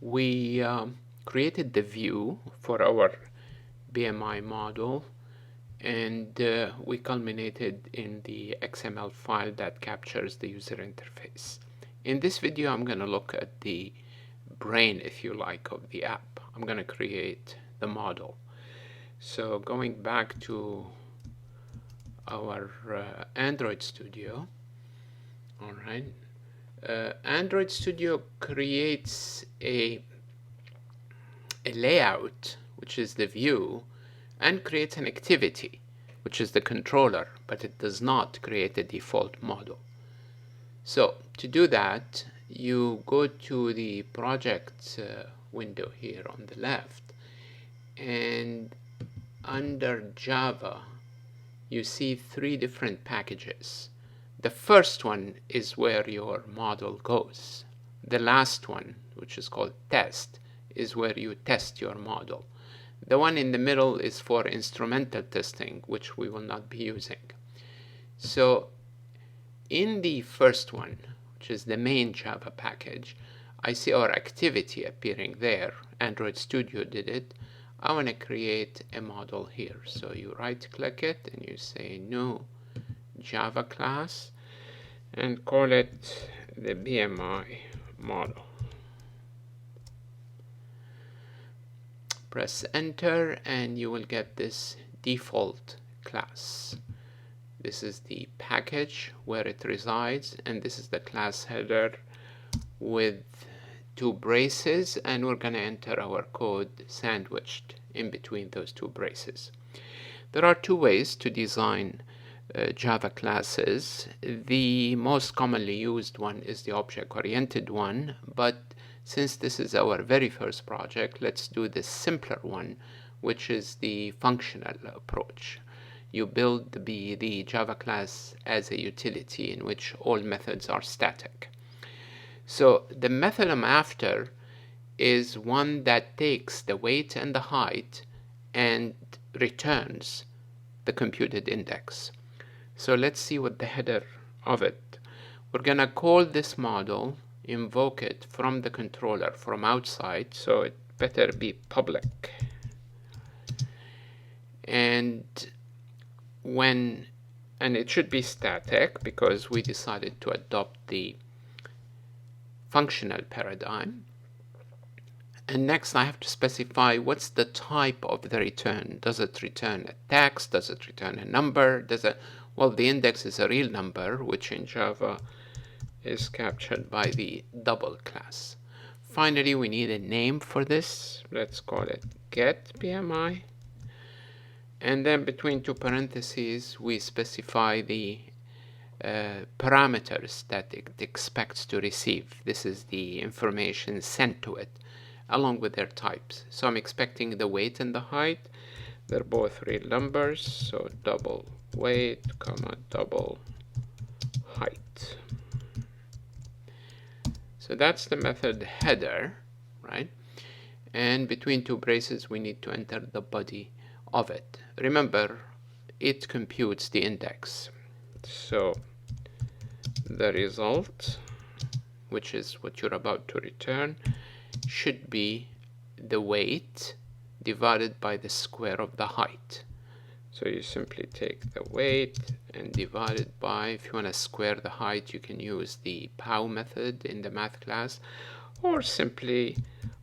We created the view for our BMI model, and we culminated in the XML file that captures the user interface. In this video, I'm going to look at the brain, if you like, of the app. I'm going to create the model. So going back to our Android Studio, all right. Android Studio creates a layout, which is the view, and creates an activity, which is the controller, but it does not create a default model. So to do that, you go to the project window here on the left, and under Java, you see 3 different packages. The first one is where your model goes. The last one, which is called test, is where you test your model. The one in the middle is for instrumental testing, which we will not be using. So in the first one, which is the main Java package, I see our activity appearing there. Android Studio did it. I want to create a model here. So you right click it and you say new Java class and call it the BMI model. Press enter and you will get this default class. This is the package where it resides, and this is the class header with 2 braces, and we're going to enter our code sandwiched in between those 2 braces. There are 2 ways to design Java classes. The most commonly used one is the object-oriented one, but since this is our very first project, let's do the simpler one, which is the functional approach. You build the Java class as a utility in which all methods are static. So the method I'm after is one that takes the weight and the height and returns the computed index. So let's see what the header of it. We're going to call this model, invoke it from the controller from outside, so it better be public. And it should be static because we decided to adopt the functional paradigm. And next I have to specify what's the type of the return. Does it return a text? Does it return a number? Well, the index is a real number, which in Java is captured by the double class. Finally, we need a name for this. Let's call it getBMI. And then between 2 parentheses, we specify the parameters that it expects to receive. This is the information sent to it, along with their types. So I'm expecting the weight and the height. They're both real numbers, so double weight, comma, double height. So that's the method header, right? And between 2 braces, we need to enter the body of it. Remember, it computes the index. So the result, which is what you're about to return, should be the weight divided by the square of the height. So you simply take the weight and divide it by, if you want to square the height, you can use the POW method in the math class, or simply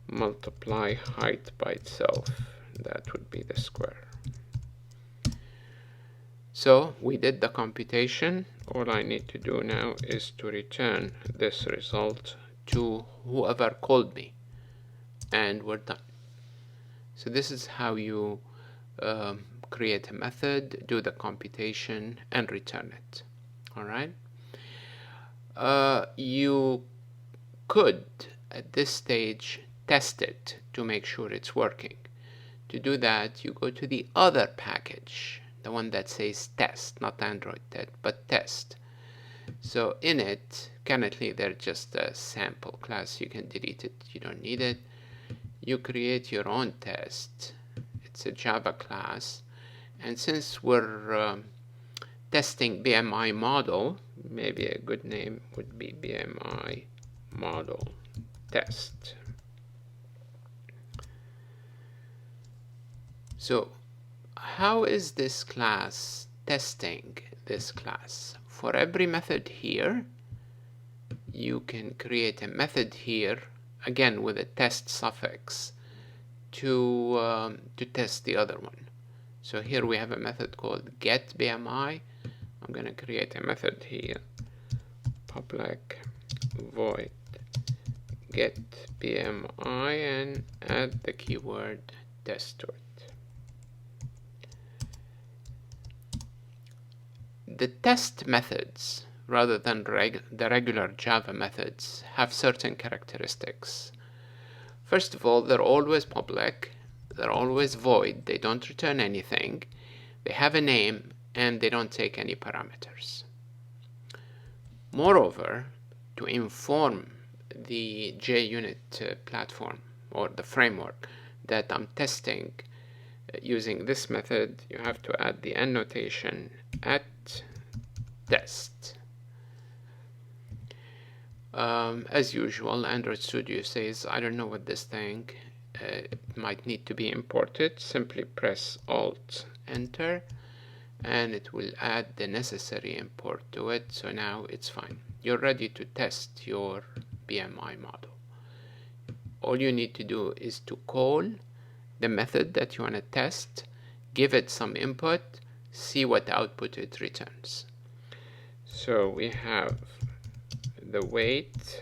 multiply height by itself. That would be the square. So we did the computation. All I need to do now is to return this result to whoever called me, and we're done. So this is how you create a method, do the computation, and return it. All right. You could, at this stage, test it to make sure it's working. To do that, you go to the other package, the one that says test, not Android test, but test. So in it, currently they're just a sample class. You can delete it, you don't need it. You create your own test. It's a Java class. And since we're testing BMI model, maybe a good name would be BMI model test. So how is this class testing this class? For every method here, you can create a method here, again with a test suffix, to test the other one. So here we have a method called getBMI. I'm going to create a method here, public void getBMI, and add the keyword test to it. The test methods, rather than the regular Java methods, have certain characteristics. First of all, they're always public, they're always void, they don't return anything, they have a name, and they don't take any parameters. Moreover, to inform the JUnit platform or the framework that I'm testing using this method, you have to add the annotation at test. As usual, Android Studio says, I don't know what this thing, it might need to be imported. Simply press Alt Enter and it will add the necessary import to it. So now it's fine. You're ready to test your BMI model. All you need to do is to call the method that you want to test, give it some input, see what output it returns. So we have the weight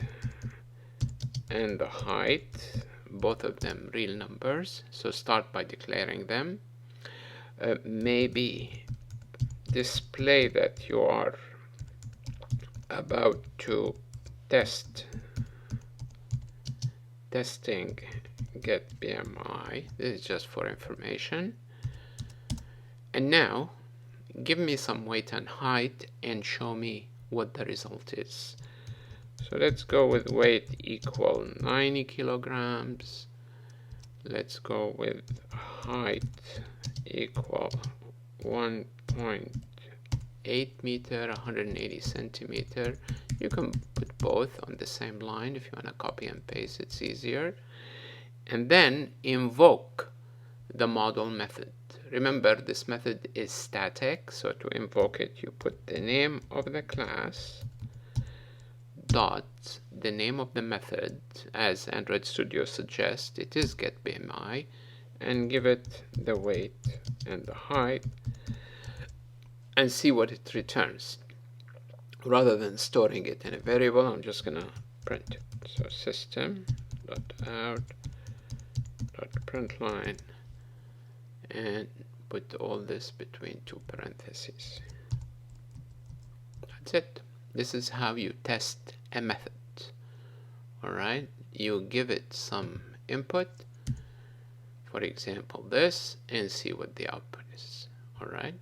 and the height, both of them real numbers. So start by declaring them. Maybe display that you are about to testing getBMI. This is just for information. And now give me some weight and height and show me what the result is. So let's go with weight equal 90 kilograms. Let's go with height equal 1.8 meter, 180 centimeter. You can put both on the same line. If you want to copy and paste, it's easier. And then invoke the model method. Remember, this method is static, so to invoke it, you put the name of the class dot the name of the method, as Android Studio suggests, it is getBMI, and give it the weight and the height, and see what it returns. Rather than storing it in a variable, I'm just gonna print it. So system.out.println, and put all this between two parentheses. That's it. This is how you test a method. Alright, you give it some input, for example this, and see what the output is. Alright,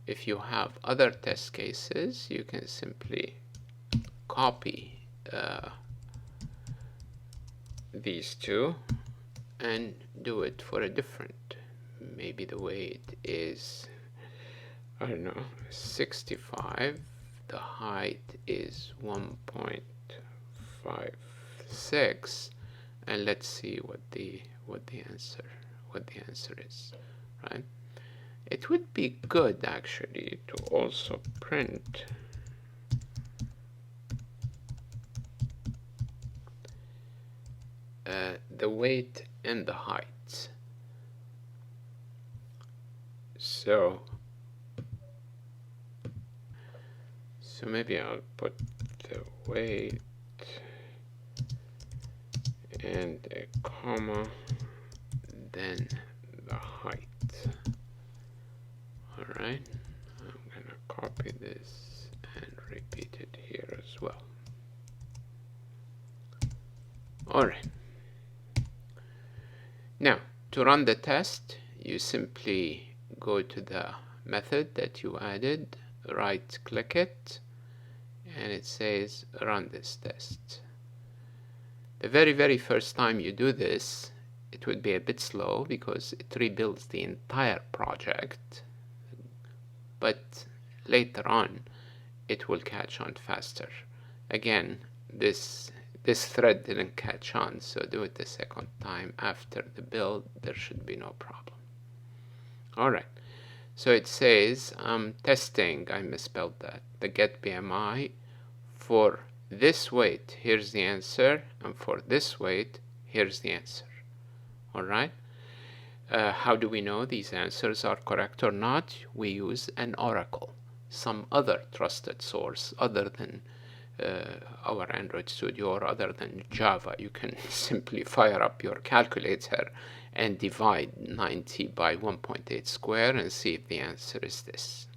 if you have other test cases, you can simply copy these two and do it for a different, maybe the weight is, I don't know, 65, the height is 1.56, and let's see what the answer is, right? It would be good actually to also print the weight and the height. So maybe I'll put the weight and a comma, then the height. Alright, I'm gonna copy this and repeat it here as well. Alright. Now, to run the test, you simply go to the method that you added, right click it, and it says run this test. The very first time you do this, it would be a bit slow because it rebuilds the entire project, but later on it will catch on faster. Again, this thread didn't catch on, so do it the second time after the build. There should be no problem. Alright, so it says testing, I misspelled that, the get BMI for this weight, here's the answer, and for this weight, here's the answer. Alright, how do we know these answers are correct or not? We use an oracle, some other trusted source other than our Android Studio or other than Java. You can simply fire up your calculator and divide 90 by 1.8 square and see if the answer is this.